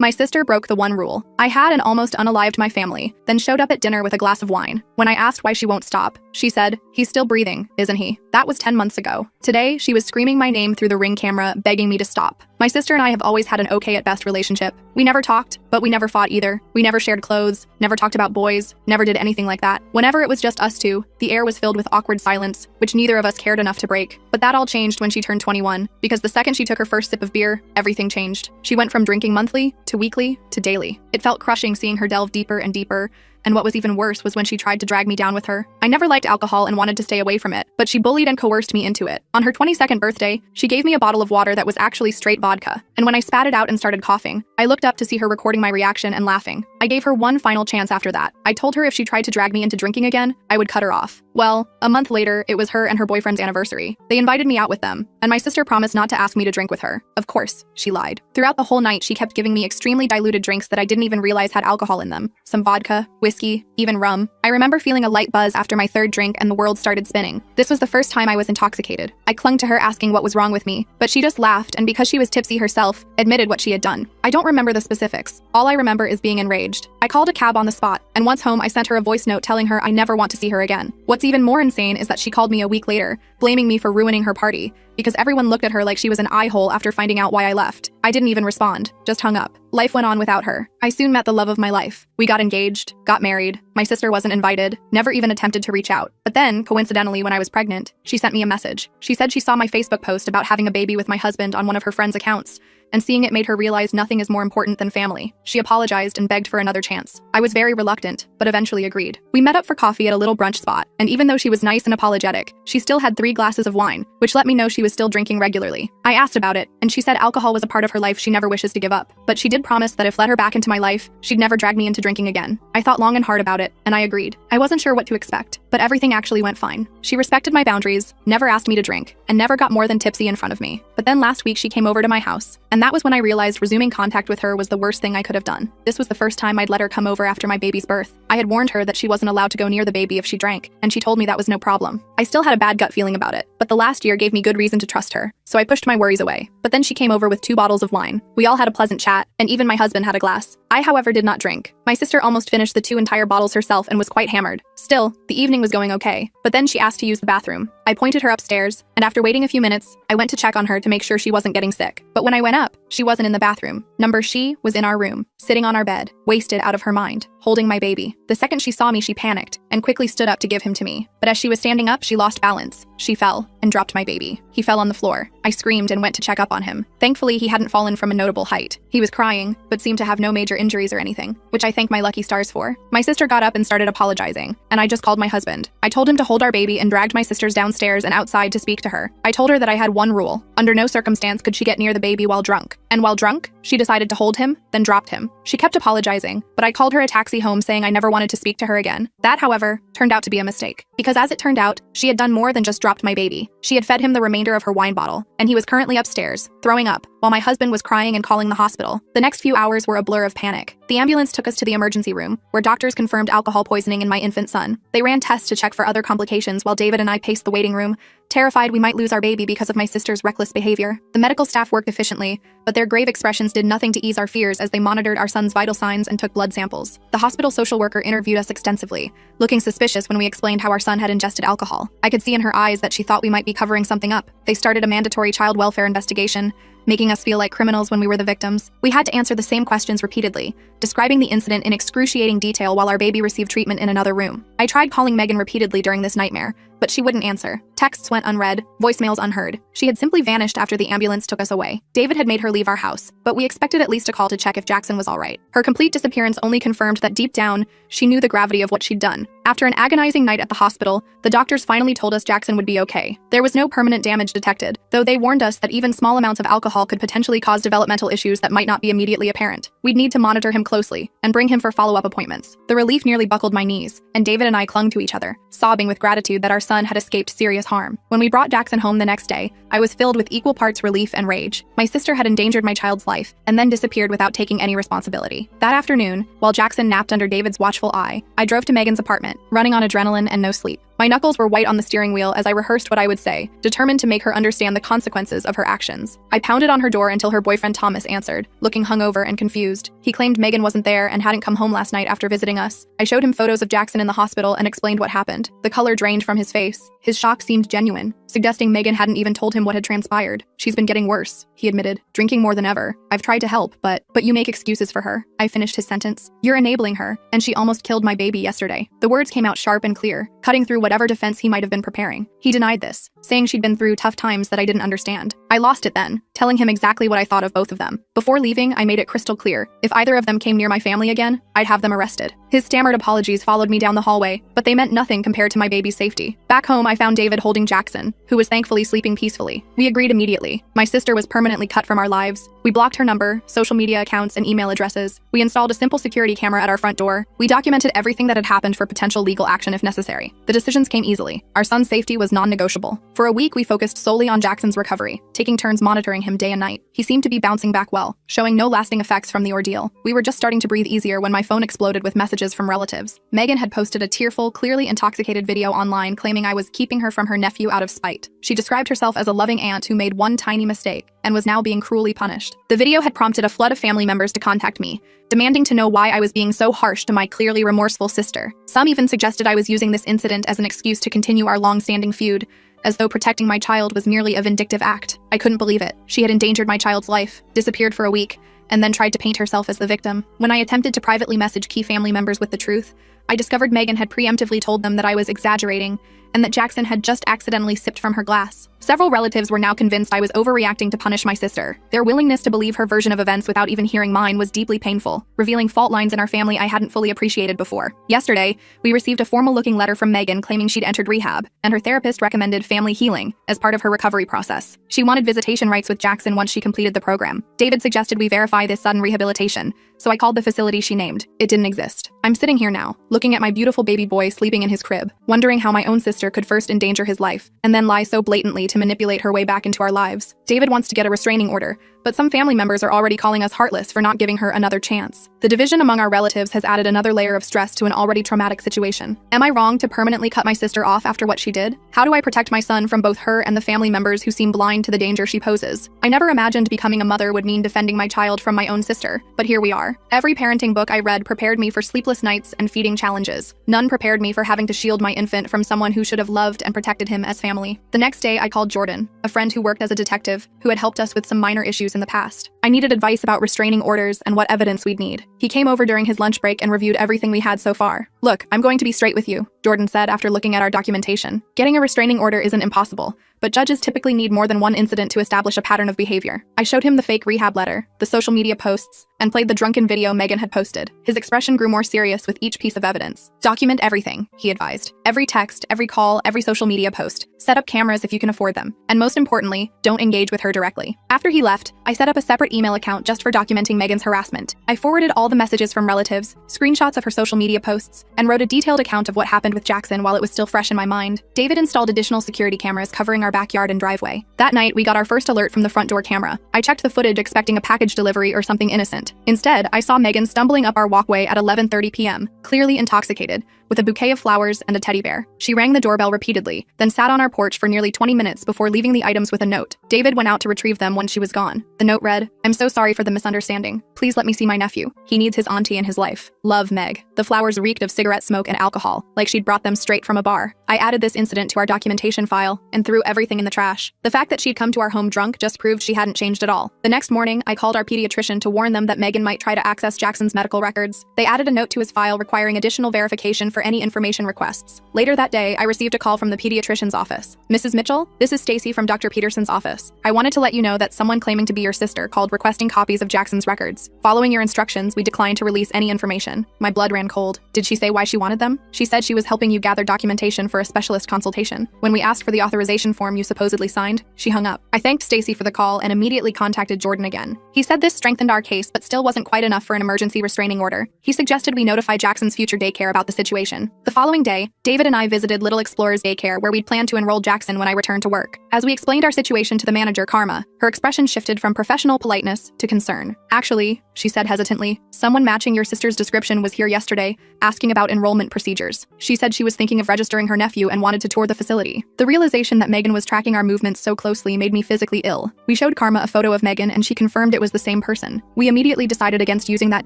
My sister broke the one rule. I had and almost unalived my family, then showed up at dinner with a glass of wine. When I asked why she won't stop, she said, "He's still breathing, isn't he?" That was 10 months ago. Today, she was screaming my name through the Ring camera, begging me to stop. My sister and I have always had an okay at best relationship. We never talked, but we never fought either. We never shared clothes, never talked about boys, never did anything like that. Whenever it was just us two, the air was filled with awkward silence, which neither of us cared enough to break. But that all changed when she turned 21, because the second she took her first sip of beer, everything changed. She went from drinking monthly, to weekly, to daily. It felt crushing seeing her delve deeper and deeper, and what was even worse was when she tried to drag me down with her. I never liked alcohol and wanted to stay away from it, but she bullied and coerced me into it. On her 22nd birthday, she gave me a bottle of water that was actually straight vodka, and when I spat it out and started coughing, I looked up to see her recording my reaction and laughing. I gave her one final chance after that. I told her if she tried to drag me into drinking again, I would cut her off. Well, a month later, it was her and her boyfriend's anniversary. They invited me out with them, and my sister promised not to ask me to drink with her. Of course, she lied. Throughout the whole night, she kept giving me extremely diluted drinks that I didn't even realize had alcohol in them. Some vodka, whiskey, even rum. I remember feeling a light buzz after my third drink and the world started spinning. This was the first time I was intoxicated. I clung to her asking what was wrong with me, but she just laughed and because she was tipsy herself, admitted what she had done. I don't remember the specifics. All I remember is being enraged. I called a cab on the spot, and once home I sent her a voice note telling her I never want to see her again. What's even more insane is that she called me a week later, blaming me for ruining her party, because everyone looked at her like she was an eye-hole after finding out why I left. I didn't even respond, just hung up. Life went on without her. I soon met the love of my life. We got engaged, got married. My sister wasn't invited, never even attempted to reach out. But then, coincidentally, when I was pregnant, she sent me a message. She said she saw my Facebook post about having a baby with my husband on one of her friends' accounts, and seeing it made her realize nothing is more important than family. She apologized and begged for another chance. I was very reluctant, but eventually agreed. We met up for coffee at a little brunch spot, and even though she was nice and apologetic, she still had 3 glasses of wine, which let me know she was still drinking regularly. I asked about it, and she said alcohol was a part of her life she never wishes to give up, but she did promise that if let her back into my life, she'd never drag me into drinking again. I thought long and hard about it, and I agreed. I wasn't sure what to expect, but everything actually went fine. She respected my boundaries, never asked me to drink, and never got more than tipsy in front of me. But then last week she came over to my house, and that was when I realized resuming contact with her was the worst thing I could have done. This was the first time I'd let her come over after my baby's birth. I had warned her that she wasn't allowed to go near the baby if she drank, and she told me that was no problem. I still had a bad gut feeling about it, but the last year gave me good reason to trust her, so I pushed my worries away. But then she came over with 2 bottles of wine. We all had a pleasant chat, and even my husband had a glass. I, however, did not drink. My sister almost finished the 2 entire bottles herself and was quite hammered. Still, the evening was going okay, but then she asked to use the bathroom. I pointed her upstairs, and after waiting a few minutes, I went to check on her to make sure she wasn't getting sick. But when I went up, she wasn't in the bathroom. She was in our room, sitting on our bed, wasted out of her mind, holding my baby. The second she saw me, she panicked and quickly stood up to give him to me. But as she was standing up, she lost balance. She fell and dropped my baby. He fell on the floor. I screamed and went to check up on him. Thankfully, he hadn't fallen from a notable height. He was crying, but seemed to have no major injuries or anything, which I thank my lucky stars for. My sister got up and started apologizing, and I just called my husband. I told him to hold our baby and dragged my sisters downstairs and outside to speak to her. I told her that I had one rule. Under no circumstance could she get near the baby while drunk. And while drunk, she decided to hold him, then dropped him. She kept apologizing, but I called her a taxi home saying I never wanted to speak to her again. That, however, turned out to be a mistake. Because as it turned out, she had done more than just dropped my baby. She had fed him the remainder of her wine bottle, and he was currently upstairs, throwing up, while my husband was crying and calling the hospital. The next few hours were a blur of panic. The ambulance took us to the emergency room, where doctors confirmed alcohol poisoning in my infant son. They ran tests to check for other complications while David and I paced the waiting room, terrified we might lose our baby because of my sister's reckless behavior. The medical staff worked efficiently, but their grave expressions did nothing to ease our fears as they monitored our son's vital signs and took blood samples. The hospital social worker interviewed us extensively, looking suspicious when we explained how our son had ingested alcohol. I could see in her eyes that she thought we might be covering something up. They started a mandatory child welfare investigation, making us feel like criminals when we were the victims. We had to answer the same questions repeatedly, describing the incident in excruciating detail while our baby received treatment in another room. I tried calling Megan repeatedly during this nightmare, but she wouldn't answer. Texts went unread, voicemails unheard. She had simply vanished after the ambulance took us away. David had made her leave our house, but we expected at least a call to check if Jackson was all right. Her complete disappearance only confirmed that deep down, she knew the gravity of what she'd done. After an agonizing night at the hospital, the doctors finally told us Jackson would be okay. There was no permanent damage detected, though they warned us that even small amounts of alcohol could potentially cause developmental issues that might not be immediately apparent. We'd need to monitor him closely and bring him for follow-up appointments. The relief nearly buckled my knees, and David and I clung to each other, sobbing with gratitude that our son had escaped serious harm. When we brought Jackson home the next day, I was filled with equal parts relief and rage. My sister had endangered my child's life and then disappeared without taking any responsibility. That afternoon, while Jackson napped under David's watchful eye, I drove to Megan's apartment, running on adrenaline and no sleep. My knuckles were white on the steering wheel as I rehearsed what I would say, determined to make her understand the consequences of her actions. I pounded on her door until her boyfriend Thomas answered, looking hungover and confused. He claimed Megan wasn't there and hadn't come home last night after visiting us. I showed him photos of Jackson in the hospital and explained what happened. The color drained from his face. His shock seemed genuine, suggesting Megan hadn't even told him what had transpired. She's been getting worse, he admitted, drinking more than ever. I've tried to help, but you make excuses for her. I finished his sentence. You're enabling her, and she almost killed my baby yesterday. The words came out sharp and clear, cutting through whatever defense he might have been preparing. He denied this, saying she'd been through tough times that I didn't understand. I lost it then, telling him exactly what I thought of both of them. Before leaving, I made it crystal clear. If either of them came near my family again, I'd have them arrested. His stammered apologies followed me down the hallway, but they meant nothing compared to my baby's safety. Back home, I found David holding Jackson, who was thankfully sleeping peacefully. We agreed immediately. My sister was permanently cut from our lives. We blocked her number, social media accounts, and email addresses. We installed a simple security camera at our front door. We documented everything that had happened for potential legal action if necessary. The decisions came easily. Our son's safety was non-negotiable. For a week, we focused solely on Jackson's recovery, taking turns monitoring him day and night. He seemed to be bouncing back well, showing no lasting effects from the ordeal. We were just starting to breathe easier when my phone exploded with messages from relatives. Megan had posted a tearful, clearly intoxicated video online claiming I was keeping her from her nephew out of spite. She described herself as a loving aunt who made one tiny mistake and was now being cruelly punished. The video had prompted a flood of family members to contact me, demanding to know why I was being so harsh to my clearly remorseful sister. Some even suggested I was using this incident as an excuse to continue our long-standing feud, as though protecting my child was merely a vindictive act. I couldn't believe it. She had endangered my child's life, disappeared for a week, and then tried to paint herself as the victim. When I attempted to privately message key family members with the truth, I discovered Megan had preemptively told them that I was exaggerating and that Jackson had just accidentally sipped from her glass. Several relatives were now convinced I was overreacting to punish my sister. Their willingness to believe her version of events without even hearing mine was deeply painful, revealing fault lines in our family I hadn't fully appreciated before. Yesterday, we received a formal-looking letter from Megan claiming she'd entered rehab, and her therapist recommended family healing as part of her recovery process. She wanted visitation rights with Jackson once she completed the program. David suggested we verify this sudden rehabilitation, so I called the facility she named. It didn't exist. I'm sitting here now, looking at my beautiful baby boy sleeping in his crib, wondering how my own sister could first endanger his life, and then lie so blatantly to manipulate her way back into our lives. David wants to get a restraining order, but some family members are already calling us heartless for not giving her another chance. The division among our relatives has added another layer of stress to an already traumatic situation. Am I wrong to permanently cut my sister off after what she did? How do I protect my son from both her and the family members who seem blind to the danger she poses? I never imagined becoming a mother would mean defending my child from my own sister, but here we are. Every parenting book I read prepared me for sleepless nights and feeding challenges. None prepared me for having to shield my infant from someone who should have loved and protected him as family. The next day, I called Jordan, a friend who worked as a detective, who had helped us with some minor issues in the past. I needed advice about restraining orders and what evidence we'd need. He came over during his lunch break and reviewed everything we had so far. Look, I'm going to be straight with you, Jordan said after looking at our documentation. Getting a restraining order isn't impossible, but judges typically need more than one incident to establish a pattern of behavior. I showed him the fake rehab letter, the social media posts, and played the drunken video Megan had posted. His expression grew more serious with each piece of evidence. Document everything, he advised. Every text, every call, every social media post. Set up cameras if you can afford them. And most importantly, don't engage with her directly. After he left, I set up a separate email account just for documenting Megan's harassment. I forwarded all the messages from relatives, screenshots of her social media posts, and wrote a detailed account of what happened with Jackson while it was still fresh in my mind. David installed additional security cameras covering our backyard and driveway. That night, we got our first alert from the front door camera. I checked the footage expecting a package delivery or something innocent. Instead, I saw Megan stumbling up our walkway at 11:30 p.m., clearly intoxicated, with a bouquet of flowers and a teddy bear. She rang the doorbell repeatedly, then sat on our porch for nearly 20 minutes before leaving the items with a note. David went out to retrieve them when she was gone. The note read, "I'm so sorry for the misunderstanding. Please let me see my nephew. He needs his auntie in his life. Love, Meg." The flowers reeked of cigarette smoke and alcohol, like she'd brought them straight from a bar. I added this incident to our documentation file and threw everything in the trash. The fact that she'd come to our home drunk just proved she hadn't changed at all. The next morning, I called our pediatrician to warn them that Megan might try to access Jackson's medical records. They added a note to his file requiring additional verification for any information requests. Later that day, I received a call from the pediatrician's office. "Mrs. Mitchell, this is Stacy from Dr. Peterson's office. I wanted to let you know that someone claiming to be your sister called requesting copies of Jackson's records. Following your instructions, we declined to release any information." My blood ran cold. Did she say why she wanted them? She said she was helping you gather documentation for a specialist consultation. When we asked for the authorization form you supposedly signed, she hung up. I thanked Stacy for the call and immediately contacted Jordan again. He said this strengthened our case but still wasn't quite enough for an emergency restraining order. He suggested we notify Jackson's future daycare about the situation. situation. The following day, David and I visited Little Explorers Daycare where we'd planned to enroll Jackson when I returned to work. As we explained our situation to the manager, Karma, her expression shifted from professional politeness to concern. "Actually," she said hesitantly, "someone matching your sister's description was here yesterday, asking about enrollment procedures. She said she was thinking of registering her nephew and wanted to tour the facility." The realization that Megan was tracking our movements so closely made me physically ill. We showed Karma a photo of Megan and she confirmed it was the same person. We immediately decided against using that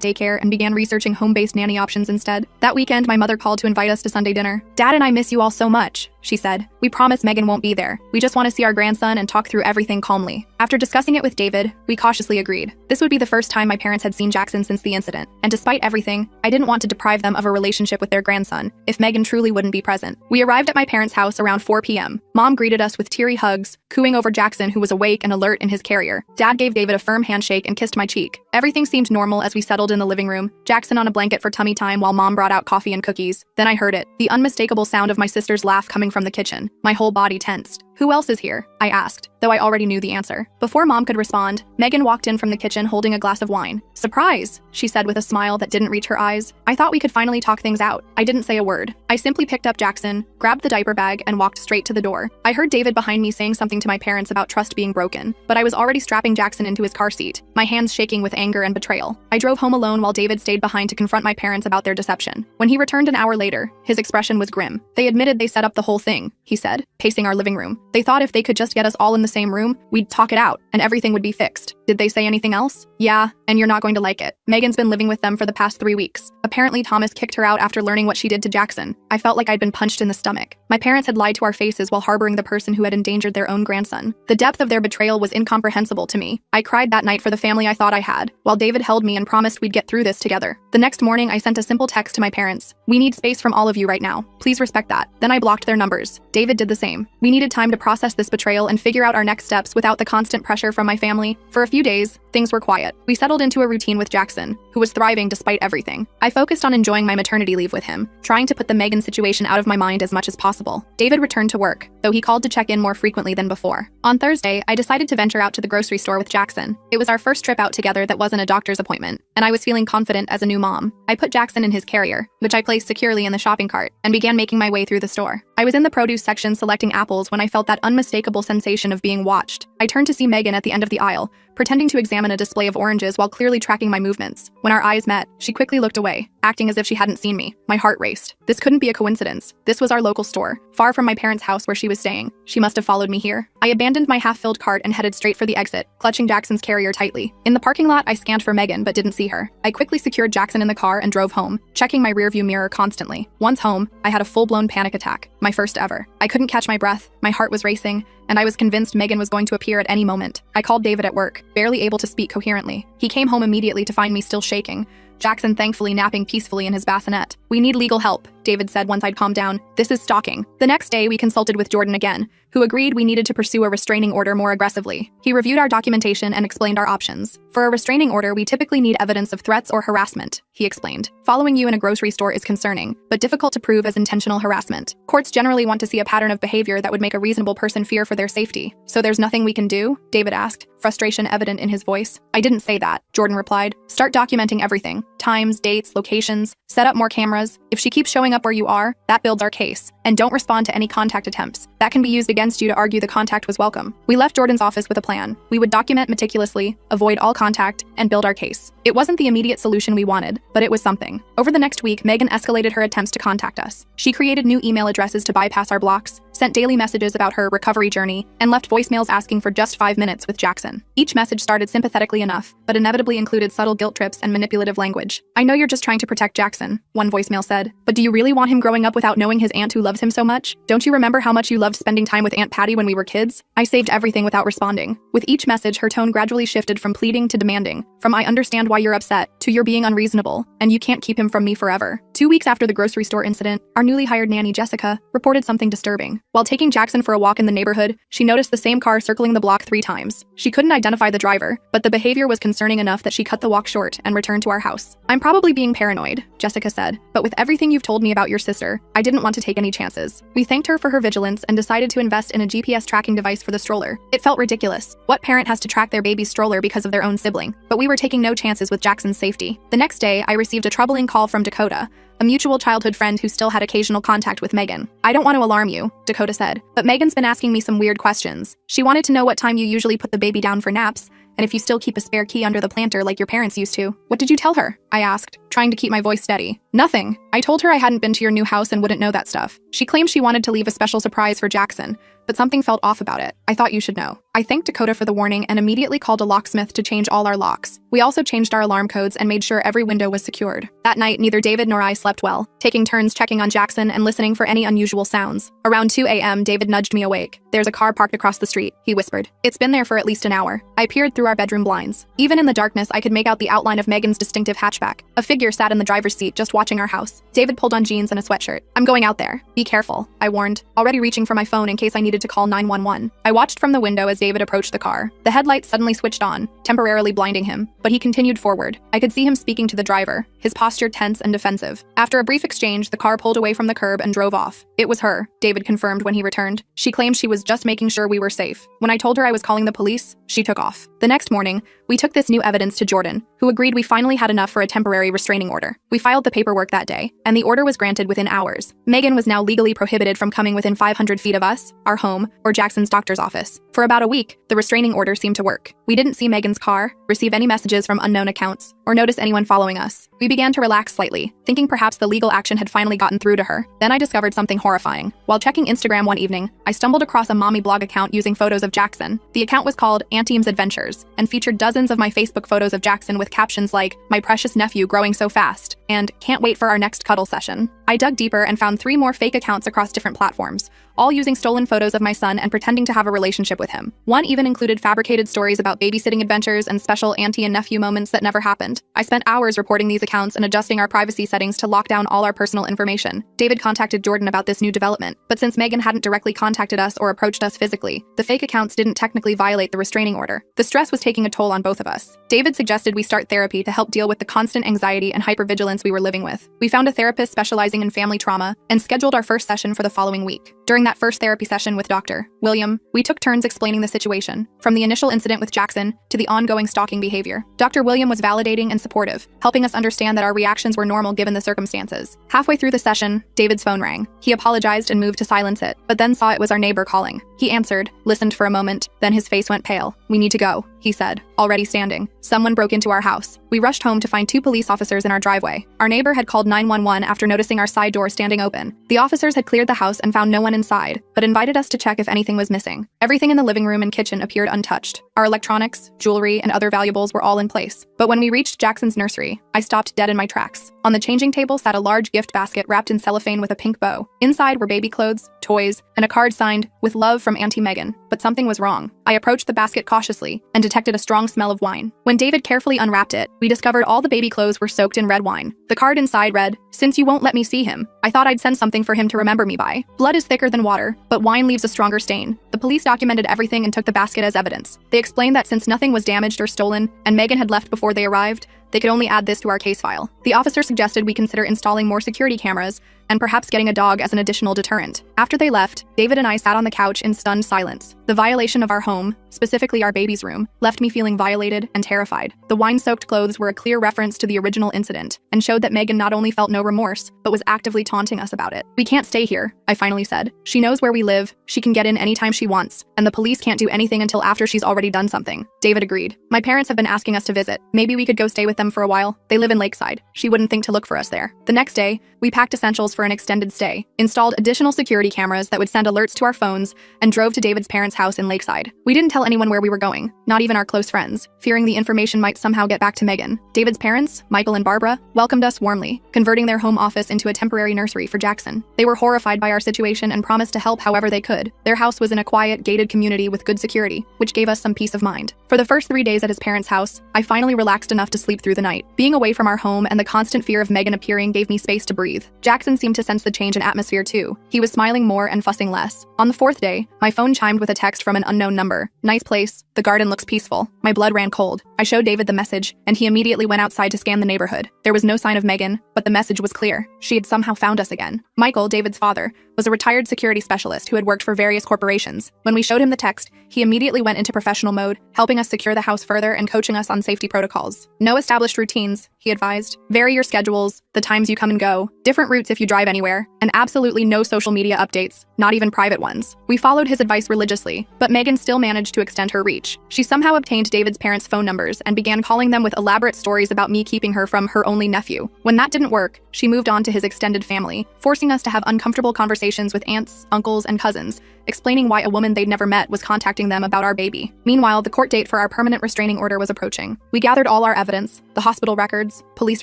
daycare and began researching home-based nanny options instead. That weekend, my mother called to invite us to Sunday dinner. "Dad and I miss you all so much," she said. "We promise Megan won't be there. We just want to see our grandson and talk through everything calmly." After discussing it with David, we cautiously agreed. This would be the first time my parents had seen Jackson since the incident, and despite everything, I didn't want to deprive them of a relationship with their grandson if Megan truly wouldn't be present. We arrived at my parents' house around 4 p.m. Mom greeted us with teary hugs, cooing over Jackson, who was awake and alert in his carrier. Dad gave David a firm handshake and kissed my cheek. Everything seemed normal as we settled in the living room, Jackson on a blanket for tummy time while Mom brought out coffee and cookies. Then I heard it, the unmistakable sound of my sister's laugh coming from the kitchen. My whole body tensed. "Who else is here?" I asked, though I already knew the answer. Before Mom could respond, Megan walked in from the kitchen holding a glass of wine. "Surprise," she said with a smile that didn't reach her eyes. "I thought we could finally talk things out." I didn't say a word. I simply picked up Jackson, grabbed the diaper bag, and walked straight to the door. I heard David behind me saying something to my parents about trust being broken, but I was already strapping Jackson into his car seat, my hands shaking with anger and betrayal. I drove home alone while David stayed behind to confront my parents about their deception. When he returned an hour later, his expression was grim. "They admitted they set up the whole thing," he said, pacing our living room. "They thought if they could just get us all in the same room, we'd talk it out, and everything would be fixed. Did they say anything else?" "Yeah, and you're not going to like it. Megan's been living with them for the past 3 weeks. Apparently Thomas kicked her out after learning what she did to Jackson." I felt like I'd been punched in the stomach. My parents had lied to our faces while harboring the person who had endangered their own grandson. The depth of their betrayal was incomprehensible to me. I cried that night for the family I thought I had, while David held me and promised we'd get through this together. The next morning, I sent a simple text to my parents. "We need space from all of you right now. Please respect that." Then I blocked their numbers. David did the same. We needed time to process this betrayal and figure out our next steps without the constant pressure from my family. For a few days, things were quiet. We settled into a routine with Jackson, who was thriving despite everything. I focused on enjoying my maternity leave with him, trying to put the Megan situation out of my mind as much as possible. David returned to work, though he called to check in more frequently than before. On Thursday, I decided to venture out to the grocery store with Jackson. It was our first trip out together that wasn't a doctor's appointment, and I was feeling confident as a new mom. I put Jackson in his carrier, which I placed securely in the shopping cart, and began making my way through the store. I was in the produce section selecting apples when I felt that unmistakable sensation of being watched. I turned to see Megan at the end of the aisle, pretending to examine a display of oranges while clearly tracking my movements. When our eyes met, she quickly looked away, acting as if she hadn't seen me. My heart raced. This couldn't be a coincidence. This was our local store, far from my parents' house where she was staying. She must have followed me here. I abandoned my half-filled cart and headed straight for the exit, clutching Jackson's carrier tightly. In the parking lot, I scanned for Megan but didn't see her. I quickly secured Jackson in the car and drove home, checking my rearview mirror constantly. Once home, I had a full-blown panic attack, my first ever. I couldn't catch my breath, my heart was racing, and I was convinced Megan was going to appear at any moment. I called David at work, barely able to speak coherently. He came home immediately to find me still shaking, Jackson thankfully napping peacefully in his bassinet. "We need legal help," David said once I'd calmed down. "This is stalking." The next day, we consulted with Jordan again, who agreed we needed to pursue a restraining order more aggressively. He reviewed our documentation and explained our options. "For a restraining order, we typically need evidence of threats or harassment," he explained. "Following you in a grocery store is concerning, but difficult to prove as intentional harassment. Courts generally want to see a pattern of behavior that would make a reasonable person fear for their safety." "So there's nothing we can do?" David asked, frustration evident in his voice. "I didn't say that," Jordan replied. "Start documenting everything. Times, dates, locations. Set up more cameras. If she keeps showing up where you are, that builds our case. And don't respond to any contact attempts. That can be used against you to argue the contact was welcome." We left Jordan's office with a plan. We would document meticulously, avoid all contact, and build our case. It wasn't the immediate solution we wanted, but it was something. Over the next week, Megan escalated her attempts to contact us. She created new email addresses to bypass our blocks, sent daily messages about her recovery journey, and left voicemails asking for just 5 minutes with Jackson. Each message started sympathetically enough, but inevitably included subtle guilt trips and manipulative language. "I know you're just trying to protect Jackson," one voicemail said, "but do you really want him growing up without knowing his aunt who loves him so much? Don't you remember how much you loved spending time with Aunt Patty when we were kids?" I saved everything without responding. With each message, her tone gradually shifted from pleading to demanding, from "I understand why you're upset" to "you're being unreasonable, and you can't keep him from me forever." 2 weeks after the grocery store incident, our newly hired nanny, Jessica, reported something disturbing. While taking Jackson for a walk in the neighborhood, she noticed the same car circling the block 3 times. She couldn't identify the driver, but the behavior was concerning enough that she cut the walk short and returned to our house. "I'm probably being paranoid," Jessica said, "but with everything you've told me about your sister, I didn't want to take any chances." We thanked her for her vigilance and decided to invest in a GPS tracking device for the stroller. It felt ridiculous. What parent has to track their baby's stroller because of their own sibling? But we were taking no chances with Jackson's safety. The next day, I received a troubling call from Dakota, a mutual childhood friend who still had occasional contact with Megan. "I don't want to alarm you," Dakota said, "but Megan's been asking me some weird questions. She wanted to know what time you usually put the baby down for naps, and if you still keep a spare key under the planter like your parents used to." "What did you tell her?" I asked, trying to keep my voice steady. "Nothing. I told her I hadn't been to your new house and wouldn't know that stuff. She claimed she wanted to leave a special surprise for Jackson, but something felt off about it. I thought you should know." I thanked Dakota for the warning and immediately called a locksmith to change all our locks. We also changed our alarm codes and made sure every window was secured. That night, neither David nor I slept well, taking turns checking on Jackson and listening for any unusual sounds. Around 2 a.m., David nudged me awake. "There's a car parked across the street," he whispered. "It's been there for at least an hour." I peered through our bedroom blinds. Even in the darkness, I could make out the outline of Megan's distinctive hatchback. A figure sat in the driver's seat just watching our house. David pulled on jeans and a sweatshirt. "I'm going out there. Be careful," I warned, already reaching for my phone in case I needed to call 911. I watched from the window as David approached the car. The headlights suddenly switched on, temporarily blinding him, but he continued forward. I could see him speaking to the driver, his posture tense and defensive. After a brief exchange, the car pulled away from the curb and drove off. "It was her," David confirmed when he returned. "She claimed she was just making sure we were safe. When I told her I was calling the police, she took off." The next morning, we took this new evidence to Jordan, who agreed we finally had enough for a temporary restraining order. We filed the paperwork that day, and the order was granted within hours. Megan was now legally prohibited from coming within 500 feet of us, our home, or Jackson's doctor's office. For about a week, the restraining order seemed to work. We didn't see Megan's car, receive any messages from unknown accounts, or notice anyone following us. We began to relax slightly, thinking perhaps the legal action had finally gotten through to her. Then I discovered something horrifying. While checking Instagram one evening, I stumbled across a mommy blog account using photos of Jackson. The account was called Auntie's Adventures and featured dozens of my Facebook photos of Jackson with captions like, "My precious nephew growing so fast," and "Can't wait for our next cuddle session." I dug deeper and found 3 more fake accounts across different platforms, all using stolen photos of my son and pretending to have a relationship with him. One even included fabricated stories about babysitting adventures and special auntie and nephew moments that never happened. I spent hours reporting these accounts and adjusting our privacy settings to lock down all our personal information. David contacted Jordan about this new development, but since Megan hadn't directly contacted us or approached us physically, the fake accounts didn't technically violate the restraining order. The stress was taking a toll on both of us. David suggested we start therapy to help deal with the constant anxiety and hypervigilance we were living with. We found a therapist specializing in family trauma and scheduled our first session for the following week. During that first therapy session with Dr. William, we took turns explaining the situation, from the initial incident with Jackson to the ongoing stalking behavior. Dr. William was validating and supportive, helping us understand that our reactions were normal given the circumstances. Halfway through the session, David's phone rang. He apologized and moved to silence it, but then saw it was our neighbor calling. He answered, listened for a moment, then his face went pale. "We need to go," he said, already standing. "Someone broke into our house." We rushed home to find 2 police officers in our driveway. Our neighbor had called 911 after noticing our side door standing open. The officers had cleared the house and found no one inside, but invited us to check if anything was missing. Everything in the living room and kitchen appeared untouched. Our electronics, jewelry, and other valuables were all in place. But when we reached Jackson's nursery, I stopped dead in my tracks. On the changing table sat a large gift basket wrapped in cellophane with a pink bow. Inside were baby clothes, toys, and a card signed, "With love from Auntie Megan." But something was wrong. I approached the basket cautiously and detected a strong smell of wine. When David carefully unwrapped it, we discovered all the baby clothes were soaked in red wine. The card inside read, "Since you won't let me see him, I thought I'd send something for him to remember me by. Blood is thicker than water, but wine leaves a stronger stain." The police documented everything and took the basket as evidence. They explained that since nothing was damaged or stolen, and Megan had left before they arrived, they could only add this to our case file. The officer suggested we consider installing more security cameras and perhaps getting a dog as an additional deterrent. After they left, David and I sat on the couch in stunned silence. The violation of our home, specifically our baby's room, left me feeling violated and terrified. The wine-soaked clothes were a clear reference to the original incident and showed that Megan not only felt no remorse, but was actively taunting us about it. "We can't stay here," I finally said. "She knows where we live, she can get in anytime she wants, and the police can't do anything until after she's already done something." David agreed. "My parents have been asking us to visit. Maybe we could go stay with them for a while. They live in Lakeside. She wouldn't think to look for us there." The next day, we packed essentials for an extended stay, installed additional security cameras that would send alerts to our phones, and drove to David's parents' house in Lakeside. We didn't tell anyone where we were going, not even our close friends, fearing the information might somehow get back to Megan. David's parents, Michael and Barbara, welcomed us warmly, converting their home office into a temporary nursery for Jackson. They were horrified by our situation and promised to help however they could. Their house was in a quiet, gated community with good security, which gave us some peace of mind. For the first 3 days at his parents' house, I finally relaxed enough to sleep through the night. Being away from our home and the constant fear of Megan appearing gave me space to breathe. Jackson seemed to sense the change in atmosphere too. He was smiling more and fussing less. On the 4th day, my phone chimed with a text from an unknown number. "Nice place. The garden looks peaceful." My blood ran cold. I showed David the message, and he immediately went outside to scan the neighborhood. There was no sign of Megan, but the message was clear. She had somehow found us again. Michael, David's father, was a retired security specialist who had worked for various corporations. When we showed him the text, he immediately went into professional mode, helping us secure the house further and coaching us on safety protocols. No established established routines, he advised. Vary your schedules, the times you come and go, different routes if you drive anywhere, and absolutely no social media updates, not even private ones. We followed his advice religiously, but Megan still managed to extend her reach. She somehow obtained David's parents' phone numbers and began calling them with elaborate stories about me keeping her from her only nephew. When that didn't work, she moved on to his extended family, forcing us to have uncomfortable conversations with aunts, uncles, and cousins, explaining why a woman they'd never met was contacting them about our baby. Meanwhile, the court date for our permanent restraining order was approaching. We gathered all our evidence, the hospital records, police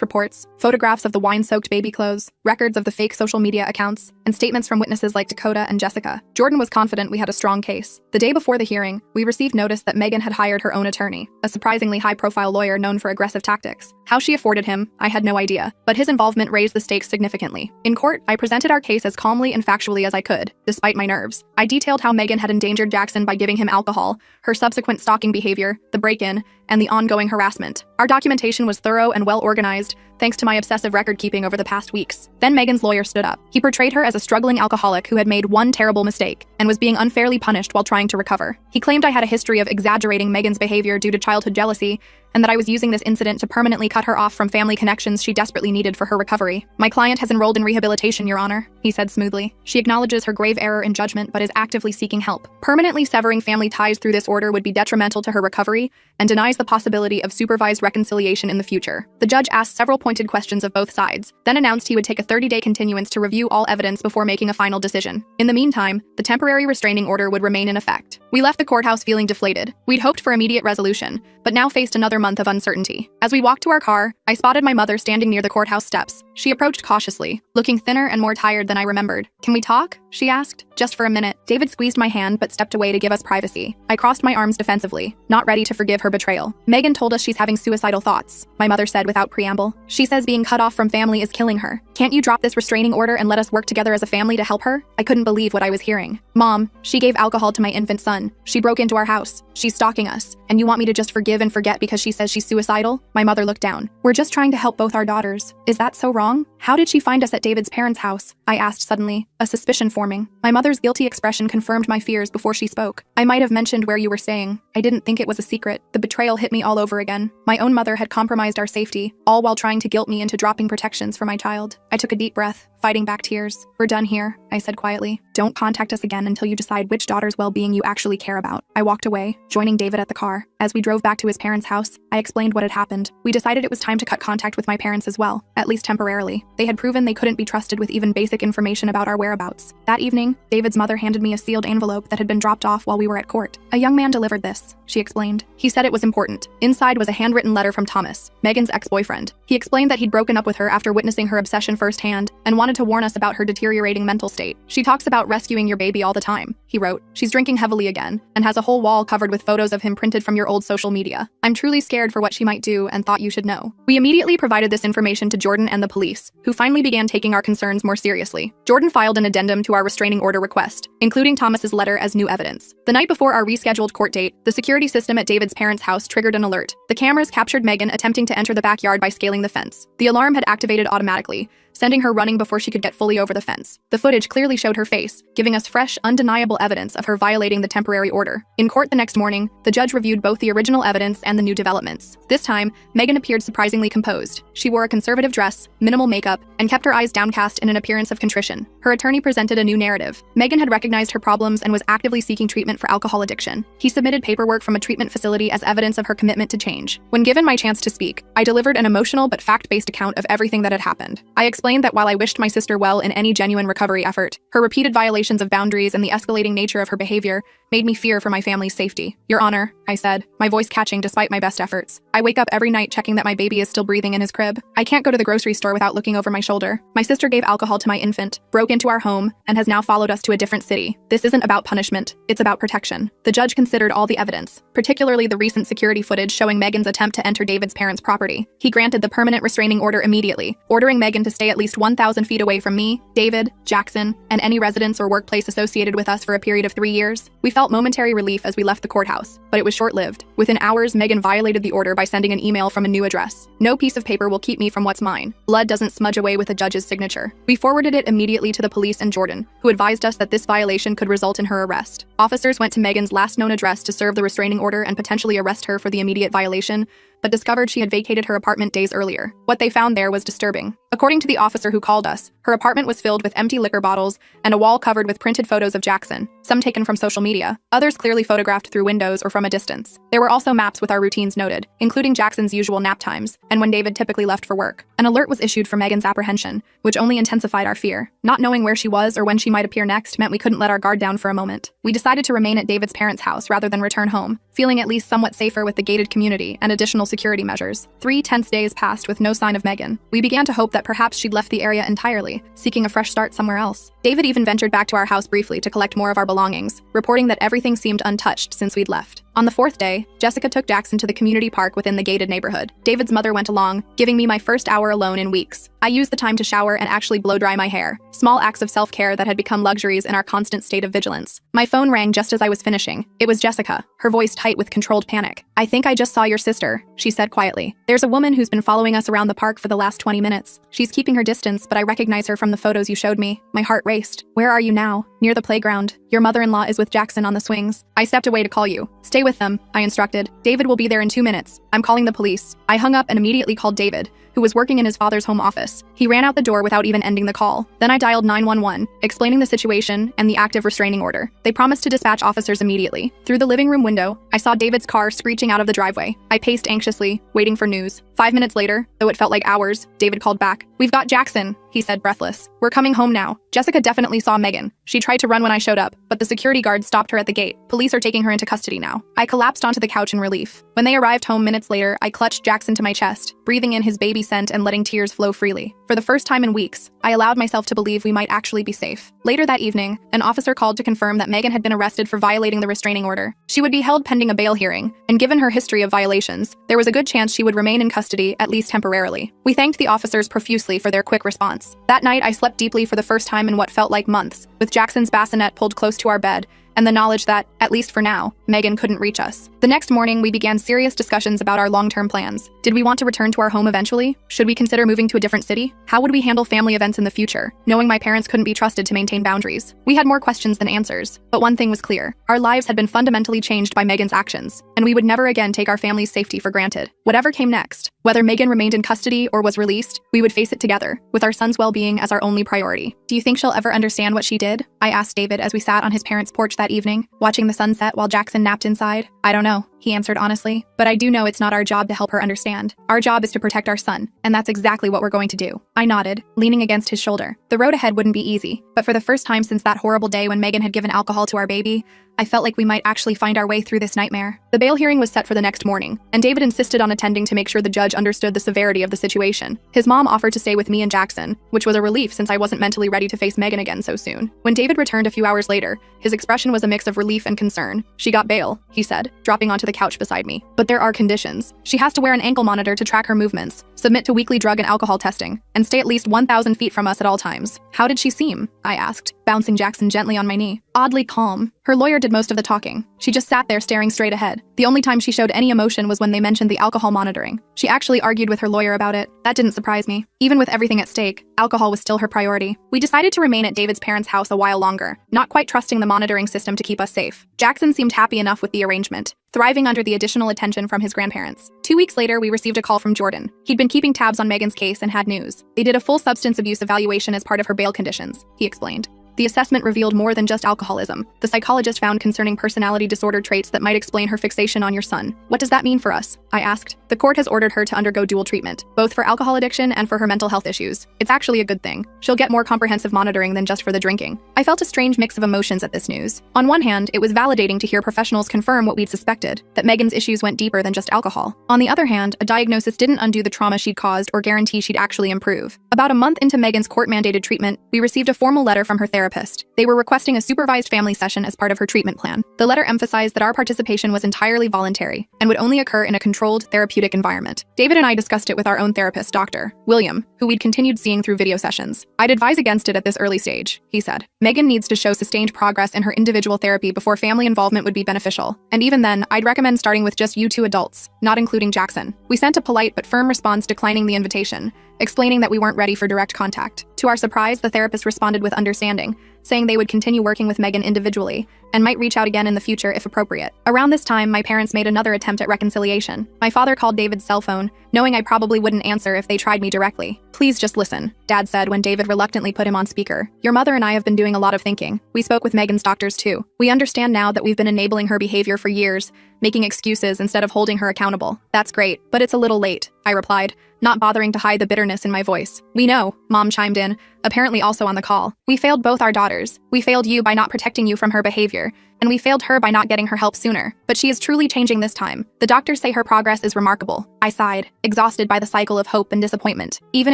reports, photographs of the wine-soaked baby clothes, records of the fake social media accounts, and statements from witnesses like Dakota and Jessica. Jordan was confident we had a strong case. The day before the hearing, we received notice that Megan had hired her own attorney, a surprisingly high-profile lawyer known for aggressive tactics. How she afforded him, I had no idea, but his involvement raised the stakes significantly. In court, I presented our case as calmly and factually as I could, despite my nerves. I detailed how Megan had endangered Jackson by giving him alcohol, her subsequent stalking behavior, the break-in, and the ongoing harassment. Our documentation was thorough and well-organized, thanks to my obsessive record-keeping over the past weeks. Then Megan's lawyer stood up. He portrayed her as a struggling alcoholic who had made one terrible mistake and was being unfairly punished while trying to recover. He claimed I had a history of exaggerating Megan's behavior due to childhood jealousy, and that I was using this incident to permanently cut her off from family connections she desperately needed for her recovery. My client has enrolled in rehabilitation, Your Honor, he said smoothly. She acknowledges her grave error in judgment but is actively seeking help. Permanently severing family ties through this order would be detrimental to her recovery and denies the possibility of supervised reconciliation in the future. The judge asked several pointed questions of both sides, then announced he would take a 30-day continuance to review all evidence before making a final decision. In the meantime, the temporary restraining order would remain in effect. We left the courthouse feeling deflated. We'd hoped for immediate resolution, but now faced another month of uncertainty. As we walked to our car, I spotted my mother standing near the courthouse steps. She approached cautiously, looking thinner and more tired than I remembered. "Can we talk?" she asked. "Just for a minute." David squeezed my hand but stepped away to give us privacy. I crossed my arms defensively, not ready to forgive her betrayal. "Megan told us she's having suicidal thoughts," my mother said without preamble. "She says being cut off from family is killing her. Can't you drop this restraining order and let us work together as a family to help her?" I couldn't believe what I was hearing. "Mom, she gave alcohol to my infant son. She broke into our house. She's stalking us. And you want me to just forgive and forget because she says she's suicidal?" My mother looked down. "We're just trying to help both our daughters. Is that so wrong? How did she find us at David's parents' house?" I asked suddenly, a suspicion forming. My mother's guilty expression confirmed my fears before she spoke. "I might have mentioned where you were staying. I didn't think it was a secret." The betrayal hit me all over again. My own mother had compromised our safety, all while trying to guilt me into dropping protections for my child. I took a deep breath, fighting back tears. "We're done here," I said quietly. "Don't contact us again until you decide which daughter's well-being you actually care about." I walked away, joining David at the car. As we drove back to his parents' house, I explained what had happened. We decided it was time to cut contact with my parents as well, at least temporarily. They had proven they couldn't be trusted with even basic information about our whereabouts. That evening, David's mother handed me a sealed envelope that had been dropped off while we were at court. "A young man delivered this," she explained. "He said it was important." Inside was a handwritten letter from Thomas, Megan's ex-boyfriend. He explained that he'd broken up with her after witnessing her obsession firsthand and wanted to warn us about her deteriorating mental state. "She talks about rescuing your baby all the time," he wrote. "She's drinking heavily again and has a whole wall covered with photos of him printed from your old social media. I'm truly scared for what she might do and thought you should know." We immediately provided this information to Jordan and the police, who finally began taking our concerns more seriously. Jordan filed an addendum to our restraining order request, including Thomas's letter as new evidence. The night before our rescheduled court date, the security system at David's parents' house triggered an alert. The cameras captured Megan attempting to enter the backyard by scaling the fence. The alarm had activated automatically, sending her running before she could get fully over the fence. The footage clearly showed her face, giving us fresh, undeniable evidence of her violating the temporary order. In court the next morning, the judge reviewed both the original evidence and the new developments. This time, Megan appeared surprisingly composed. She wore a conservative dress, minimal makeup, and kept her eyes downcast in an appearance of contrition. Her attorney presented a new narrative. Megan had recognized her problems and was actively seeking treatment for alcohol addiction. He submitted paperwork from a treatment facility as evidence of her commitment to change. When given my chance to speak, I delivered an emotional but fact-based account of everything that had happened. I explained that while I wished my sister well in any genuine recovery effort, her repeated violations of boundaries and the escalating nature of her behavior made me fear for my family's safety. "Your Honor," I said, my voice catching despite my best efforts. "I wake up every night checking that my baby is still breathing in his crib. I can't go to the grocery store without looking over my shoulder. My sister gave alcohol to my infant, broke into our home, and has now followed us to a different city. This isn't about punishment, it's about protection." The judge considered all the evidence, particularly the recent security footage showing Megan's attempt to enter David's parents' property. He granted the permanent restraining order immediately, ordering Megan to stay at least 1,000 feet away from me, David, Jackson, and any residence or workplace associated with us for a period of 3 years. We felt momentary relief as we left the courthouse, but it was short-lived. Within hours, Megan violated the order by sending an email from a new address. "No piece of paper will keep me from what's mine. Blood doesn't smudge away with a judge's signature." We forwarded it immediately to the police and Jordan, who advised us that this violation could result in her arrest. Officers went to Megan's last known address to serve the restraining order and potentially arrest her for the immediate violation, but discovered she had vacated her apartment days earlier. What they found there was disturbing. According to the officer who called us, her apartment was filled with empty liquor bottles and a wall covered with printed photos of Jackson, some taken from social media, others clearly photographed through windows or from a distance. There were also maps with our routines noted, including Jackson's usual nap times and when David typically left for work. An alert was issued for Megan's apprehension, which only intensified our fear. Not knowing where she was or when she might appear next meant we couldn't let our guard down for a moment. We decided to remain at David's parents' house rather than return home, feeling at least somewhat safer with the gated community and additional security measures. 3 tense days passed with no sign of Megan. We began to hope that perhaps she'd left the area entirely, seeking a fresh start somewhere else. David even ventured back to our house briefly to collect more of our belongings, reporting that everything seemed untouched since we'd left. On the 4th day, Jessica took Jackson to the community park within the gated neighborhood. David's mother went along, giving me my first hour alone in weeks. I used the time to shower and actually blow dry my hair, small acts of self-care that had become luxuries in our constant state of vigilance. My phone rang just as I was finishing. It was Jessica, her voice tight with controlled panic. "I think I just saw your sister," she said quietly. "There's a woman who's been following us around the park for the last 20 minutes. She's keeping her distance, but I recognize her from the photos you showed me." My heart raced. "Where are you now?" "Near the playground. Your mother-in-law is with Jackson on the swings. I stepped away to call you." "Stay with them," I instructed. "David will be there in 2 minutes. I'm calling the police." I hung up and immediately called David, who was working in his father's home office. He ran out the door without even ending the call. Then I dialed 911, explaining the situation and the active restraining order. They promised to dispatch officers immediately. Through the living room window, I saw David's car screeching out of the driveway. I paced anxiously, waiting for news. 5 minutes later, though it felt like hours, David called back. "We've got Jackson," he said, breathless. "We're coming home now." Jessica definitely saw Megan. She tried to run when I showed up, but the security guard stopped her at the gate. "Police are taking her into custody now." I collapsed onto the couch in relief. When they arrived home minutes later, I clutched Jackson to my chest, breathing in his baby scent and letting tears flow freely. For the first time in weeks, I allowed myself to believe we might actually be safe. Later that evening, an officer called to confirm that Megan had been arrested for violating the restraining order. She would be held pending a bail hearing, and given her history of violations, there was a good chance she would remain in custody, at least temporarily. We thanked the officers profusely for their quick response. That night, I slept deeply for the first time in what felt like months, with Jackson's bassinet pulled close to our bed, and the knowledge that, at least for now, Megan couldn't reach us. The next morning, we began serious discussions about our long-term plans. Did we want to return to our home eventually? Should we consider moving to a different city? How would we handle family events in the future, knowing my parents couldn't be trusted to maintain boundaries? We had more questions than answers, but one thing was clear. Our lives had been fundamentally changed by Megan's actions, and we would never again take our family's safety for granted. Whatever came next, whether Megan remained in custody or was released, we would face it together, with our son's well-being as our only priority. "Do you think she'll ever understand what she did?" I asked David as we sat on his parents' porch that evening, watching the sunset while Jackson napped inside. "I don't know," he answered honestly, "but I do know it's not our job to help her understand. Our job is to protect our son, and that's exactly what we're going to do." I nodded, leaning against his shoulder. The road ahead wouldn't be easy, but for the first time since that horrible day when Megan had given alcohol to our baby, I felt like we might actually find our way through this nightmare. The bail hearing was set for the next morning, and David insisted on attending to make sure the judge understood the severity of the situation. His mom offered to stay with me and Jackson, which was a relief since I wasn't mentally ready to face Megan again so soon. When David returned a few hours later, his expression was a mix of relief and concern. "She got bail," he said, dropping onto the couch beside me. "But there are conditions. She has to wear an ankle monitor to track her movements, submit to weekly drug and alcohol testing, and stay at least 1,000 feet from us at all times." "How did she seem?" I asked, bouncing Jackson gently on my knee. "Oddly calm. Her lawyer did most of the talking. She just sat there staring straight ahead. The only time she showed any emotion was when they mentioned the alcohol monitoring. She actually argued with her lawyer about it. That didn't surprise me. Even with everything at stake, alcohol was still her priority." We decided to remain at David's parents' house a while longer, not quite trusting the monitoring system to keep us safe. Jackson seemed happy enough with the arrangement, thriving under the additional attention from his grandparents. 2 weeks later, we received a call from Jordan. He'd been keeping tabs on Megan's case and had news. They did a full substance abuse evaluation as part of her bail conditions, he explained. The assessment revealed more than just alcoholism. The psychologist found concerning personality disorder traits that might explain her fixation on your son. "What does that mean for us?" I asked. "The court has ordered her to undergo dual treatment, both for alcohol addiction and for her mental health issues. It's actually a good thing. She'll get more comprehensive monitoring than just for the drinking." I felt a strange mix of emotions at this news. On one hand, it was validating to hear professionals confirm what we'd suspected, that Megan's issues went deeper than just alcohol. On the other hand, a diagnosis didn't undo the trauma she'd caused or guarantee she'd actually improve. About a month into Megan's court-mandated treatment, we received a formal letter from her therapist. They were requesting a supervised family session as part of her treatment plan. The letter emphasized that our participation was entirely voluntary and would only occur in a controlled, therapeutic environment. David and I discussed it with our own therapist, Dr. William, who we'd continued seeing through video sessions. "I'd advise against it at this early stage," he said. "Megan needs to show sustained progress in her individual therapy before family involvement would be beneficial. And even then, I'd recommend starting with just you two adults, not including Jackson." We sent a polite but firm response declining the invitation, explaining that we weren't ready for direct contact. To our surprise, the therapist responded with understanding, saying they would continue working with Megan individually and might reach out again in the future if appropriate. Around this time, my parents made another attempt at reconciliation. My father called David's cell phone, knowing I probably wouldn't answer if they tried me directly. "Please just listen," Dad said when David reluctantly put him on speaker. "Your mother and I have been doing a lot of thinking. We spoke with Megan's doctors too. We understand now that we've been enabling her behavior for years, making excuses instead of holding her accountable. That's great, but it's a little late," I replied, not bothering to hide the bitterness in my voice. "We know," Mom chimed in, apparently also on the call. "We failed both our daughters. We failed you by not protecting you from her behavior, and we failed her by not getting her help sooner. But she is truly changing this time. The doctors say her progress is remarkable." I sighed, exhausted by the cycle of hope and disappointment. Even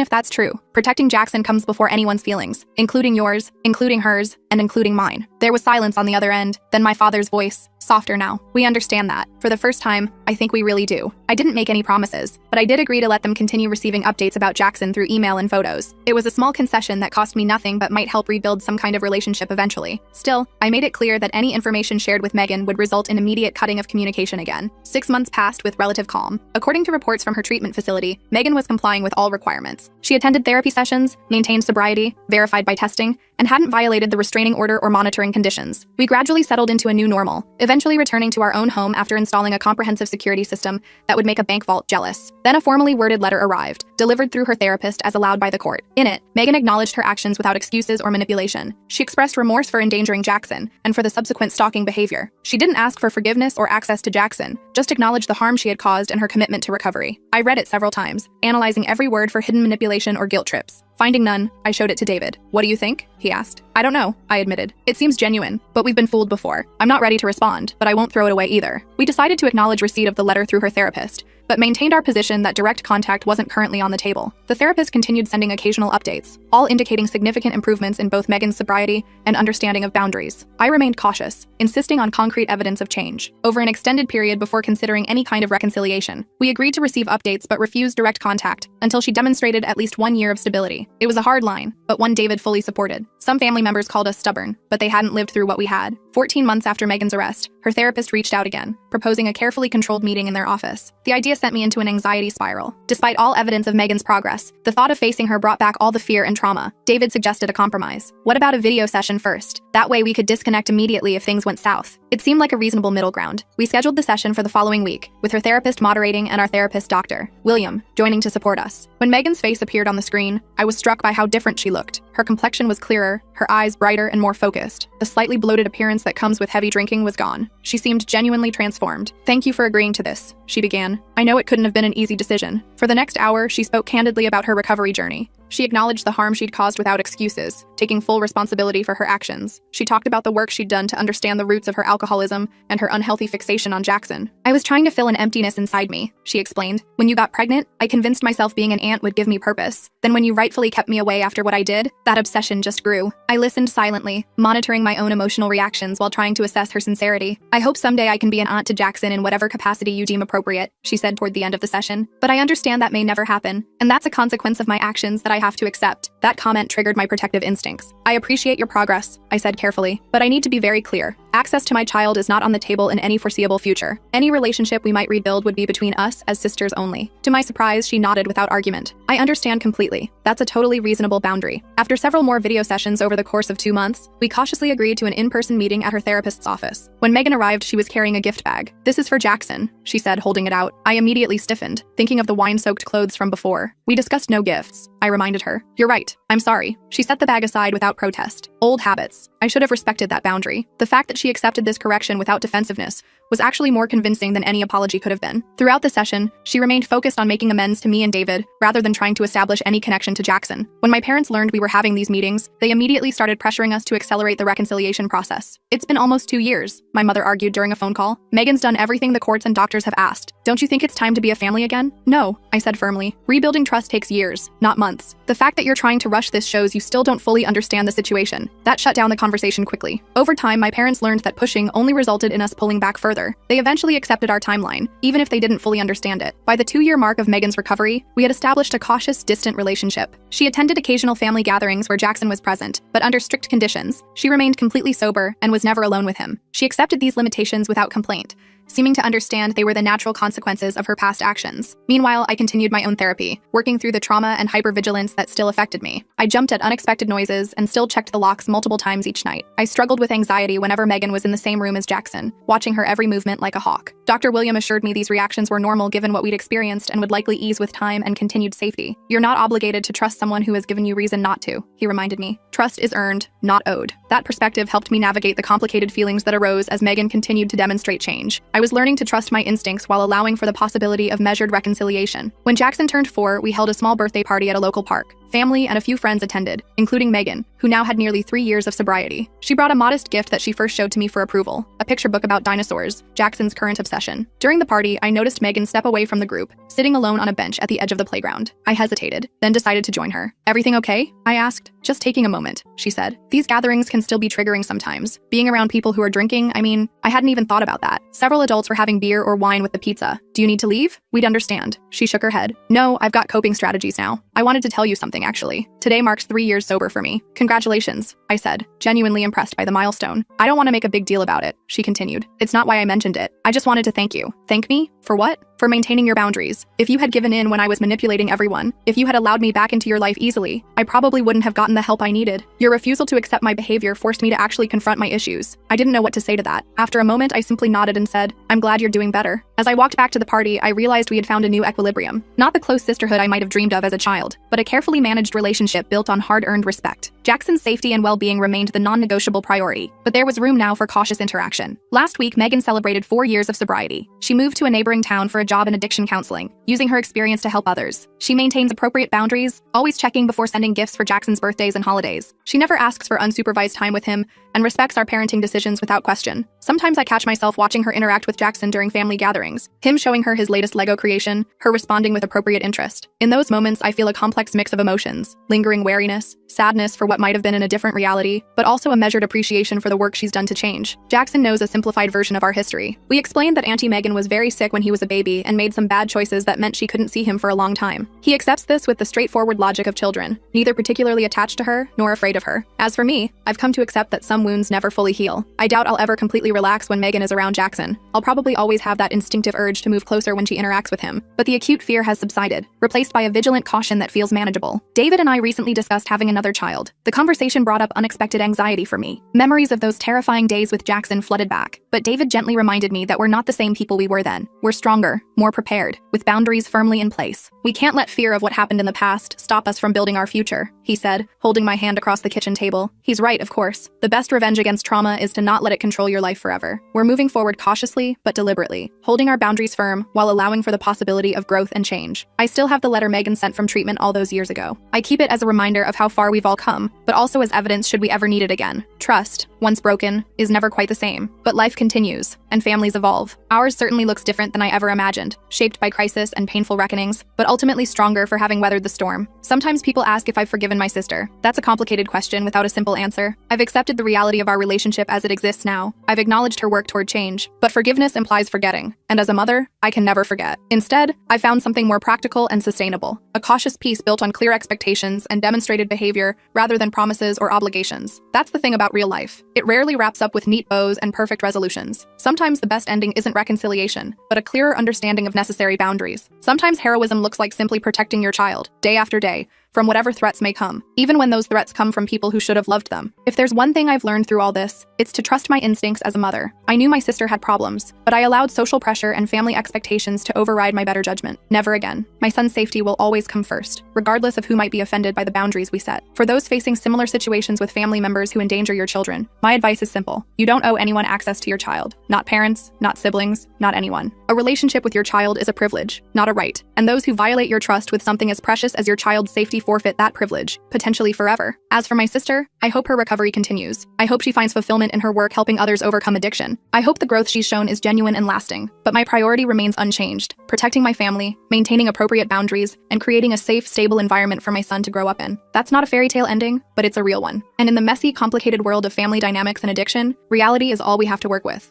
if that's true, protecting Jackson comes before anyone's feelings, including yours, including hers, and including mine. There was silence on the other end, then my father's voice, softer now. "We understand that. For the first time, I think we really do." I didn't make any promises, but I did agree to let them continue receiving updates about Jackson through email and photos. It was a small concession that cost me nothing but might help rebuild some kind of relationship eventually. Still, I made it clear that any information shared with Megan would result in immediate cutting of communication again. 6 months passed with relative calm. According to reports from her treatment facility, Megan was complying with all requirements. She attended therapy sessions, maintained sobriety, verified by testing, and hadn't violated the restraining order or monitoring conditions. We gradually settled into a new normal, eventually returning to our own home after installing a comprehensive security system that would make a bank vault jealous. Then a formally worded letter arrived, delivered through her therapist as allowed by the court. In it, Megan acknowledged her actions without excuses or manipulation. She expressed remorse for endangering Jackson and for the subsequent stalking behavior. She didn't ask for forgiveness or access to Jackson, just acknowledged the harm she had caused and her commitment to recovery. I read it several times, analyzing every word for hidden manipulation or guilt trips. Finding none, I showed it to David. "What do you think?" he asked. "I don't know," I admitted. "It seems genuine, but we've been fooled before. I'm not ready to respond, but I won't throw it away either." We decided to acknowledge receipt of the letter through her therapist, but maintained our position that direct contact wasn't currently on the table. The therapist continued sending occasional updates, all indicating significant improvements in both Megan's sobriety and understanding of boundaries. I remained cautious, insisting on concrete evidence of change. Over an extended period before considering any kind of reconciliation, we agreed to receive updates but refused direct contact until she demonstrated at least 1 year of stability. It was a hard line, but one David fully supported. Some family members called us stubborn, but they hadn't lived through what we had. 14 months after Megan's arrest, her therapist reached out again, proposing a carefully controlled meeting in their office. The idea sent me into an anxiety spiral. Despite all evidence of Megan's progress, the thought of facing her brought back all the fear and trauma. David suggested a compromise. "What about a video session first? That way we could disconnect immediately if things went south." It seemed like a reasonable middle ground. We scheduled the session for the following week, with her therapist moderating and our therapist Dr. William joining to support us. When Megan's face appeared on the screen, I was struck by how different she looked. Her complexion was clearer, her eyes brighter and more focused. The slightly bloated appearance that comes with heavy drinking was gone. She seemed genuinely transformed. "Thank you for agreeing to this," she began. "I know it couldn't have been an easy decision." For the next hour, she spoke candidly about her recovery journey. She acknowledged the harm she'd caused without excuses, taking full responsibility for her actions. She talked about the work she'd done to understand the roots of her alcoholism and her unhealthy fixation on Jackson. "I was trying to fill an emptiness inside me," she explained. "When you got pregnant, I convinced myself being an aunt would give me purpose. Then when you rightfully kept me away after what I did, that obsession just grew." I listened silently, monitoring my own emotional reactions while trying to assess her sincerity. "I hope someday I can be an aunt to Jackson in whatever capacity you deem appropriate," she said toward the end of the session. "But I understand that may never happen, and that's a consequence of my actions that I have to accept." That comment triggered my protective instincts. "I appreciate your progress," I said carefully, "but I need to be very clear. Access to my child is not on the table in any foreseeable future. Any relationship we might rebuild would be between us as sisters only." To my surprise, she nodded without argument. "I understand completely. That's a totally reasonable boundary." After several more video sessions over the course of 2 months, we cautiously agreed to an in-person meeting at her therapist's office. When Megan arrived, she was carrying a gift bag. "This is for Jackson," she said, holding it out. I immediately stiffened, thinking of the wine-soaked clothes from before. "We discussed no gifts," I reminded her. "You're right. I'm sorry." She set the bag aside without protest. Old habits. I should have respected that boundary. The fact that she accepted this correction without defensiveness was actually more convincing than any apology could have been. Throughout the session, she remained focused on making amends to me and David, rather than trying to establish any connection to Jackson. When my parents learned we were having these meetings, they immediately started pressuring us to accelerate the reconciliation process. "It's been almost 2 years," my mother argued during a phone call. "Megan's done everything the courts and doctors have asked. Don't you think it's time to be a family again?" "No," I said firmly. "Rebuilding trust takes years, not months. The fact that you're trying to rush this shows you still don't fully understand the situation." That shut down the conversation quickly. Over time, my parents learned that pushing only resulted in us pulling back further. They eventually accepted our timeline, even if they didn't fully understand it. By the 2-year mark of Megan's recovery, we had established a cautious, distant relationship. She attended occasional family gatherings where Jackson was present, but under strict conditions. She remained completely sober and was never alone with him. She accepted these limitations without complaint, seeming to understand they were the natural consequences of her past actions. Meanwhile, I continued my own therapy, working through the trauma and hypervigilance that still affected me. I jumped at unexpected noises and still checked the locks multiple times each night. I struggled with anxiety whenever Megan was in the same room as Jackson, watching her every movement like a hawk. Dr. William assured me these reactions were normal given what we'd experienced and would likely ease with time and continued safety. You're not obligated to trust someone who has given you reason not to, he reminded me. Trust is earned, not owed. That perspective helped me navigate the complicated feelings that arose as Megan continued to demonstrate change. I was learning to trust my instincts while allowing for the possibility of measured reconciliation. When Jackson turned 4, we held a small birthday party at a local park. Family and a few friends attended, including Megan, who now had nearly 3 years of sobriety. She brought a modest gift that she first showed to me for approval, a picture book about dinosaurs, Jackson's current obsession. During the party, I noticed Megan step away from the group, sitting alone on a bench at the edge of the playground. I hesitated, then decided to join her. Everything okay? I asked. Just taking a moment, she said. These gatherings can still be triggering sometimes. Being around people who are drinking, I hadn't even thought about that. Several adults were having beer or wine with the pizza. Do you need to leave? We'd understand. She shook her head. No, I've got coping strategies now. I wanted to tell you something, actually. Today marks 3 years sober for me. Congratulations, I said, genuinely impressed by the milestone. I don't want to make a big deal about it, she continued. It's not why I mentioned it. I just wanted to thank you. Thank me? For what? For maintaining your boundaries. If you had given in when I was manipulating everyone, if you had allowed me back into your life easily, I probably wouldn't have gotten the help I needed. Your refusal to accept my behavior forced me to actually confront my issues. I didn't know what to say to that. After a moment, I simply nodded and said, I'm glad you're doing better. As I walked back to the party, I realized we had found a new equilibrium. Not the close sisterhood I might have dreamed of as a child, but a carefully managed relationship built on hard-earned respect. Jackson's safety and well-being remained the non-negotiable priority, but there was room now for cautious interaction. Last week, Megan celebrated 4 years of sobriety. She moved to a neighboring town for a job in addiction counseling, using her experience to help others. She maintains appropriate boundaries, always checking before sending gifts for Jackson's birthdays and holidays. She never asks for unsupervised time with him and respects our parenting decisions without question. Sometimes I catch myself watching her interact with Jackson during family gatherings, him showing her his latest Lego creation, her responding with appropriate interest. In those moments, I feel a complex mix of emotions, lingering wariness, sadness for what might have been in a different reality, but also a measured appreciation for the work she's done to change. Jackson knows a simplified version of our history. We explained that Auntie Megan was very sick when he was a baby and made some bad choices that meant she couldn't see him for a long time. He accepts this with the straightforward logic of children, neither particularly attached to her nor afraid of her. As for me, I've come to accept that some wounds never fully heal. I doubt I'll ever completely relax when Megan is around Jackson. I'll probably always have that instinctive urge to move closer when she interacts with him, but the acute fear has subsided, replaced by a vigilant caution that feels manageable. David and I recently discussed having another child. The conversation brought up unexpected anxiety for me. Memories of those terrifying days with Jackson flooded back, but David gently reminded me that we're not the same people we were then. We're stronger, more prepared, with boundaries firmly in place. We can't let fear of what happened in the past stop us from building our future, he said, holding my hand across the kitchen table. He's right, of course. The best revenge against trauma is to not let it control your life forever. We're moving forward cautiously, but deliberately, holding our boundaries firm while allowing for the possibility of growth and change. I still have the letter Megan sent from treatment all those years ago. I keep it as a reminder of how far we've all come, but also as evidence should we ever need it again. Trust, once broken, is never quite the same, but life continues, and families evolve. Ours certainly looks different than I ever imagined, shaped by crisis and painful reckonings, but ultimately stronger for having weathered the storm. Sometimes people ask if I've forgiven my sister. That's a complicated question without a simple answer. I've accepted the reality of our relationship as it exists now. I've acknowledged her work toward change, but forgiveness implies forgetting, and as a mother, I can never forget. Instead, I found something more practical and sustainable, a cautious peace built on clear expectations and demonstrated behavior rather than promises or obligations. That's the thing about real life. It rarely wraps up with neat bows and perfect resolutions. Sometimes the best ending isn't reconciliation, but a clearer understanding of necessary boundaries. Sometimes heroism looks like simply protecting your child, day after day, from whatever threats may come, even when those threats come from people who should have loved them. If there's one thing I've learned through all this, it's to trust my instincts as a mother. I knew my sister had problems, but I allowed social pressure and family expectations to override my better judgment. Never again. My son's safety will always come first, regardless of who might be offended by the boundaries we set. For those facing similar situations with family members who endanger your children, my advice is simple. You don't owe anyone access to your child. Not parents, not siblings, not anyone. A relationship with your child is a privilege, not a right, and those who violate your trust with something as precious as your child's safety forfeit that privilege, potentially forever. As for my sister, I hope her recovery continues. I hope she finds fulfillment in her work helping others overcome addiction. I hope the growth she's shown is genuine and lasting, but my priority remains unchanged, protecting my family, maintaining appropriate boundaries, and creating a safe, stable environment for my son to grow up in. That's not a fairy tale ending, but it's a real one. And in the messy, complicated world of family dynamics and addiction, reality is all we have to work with.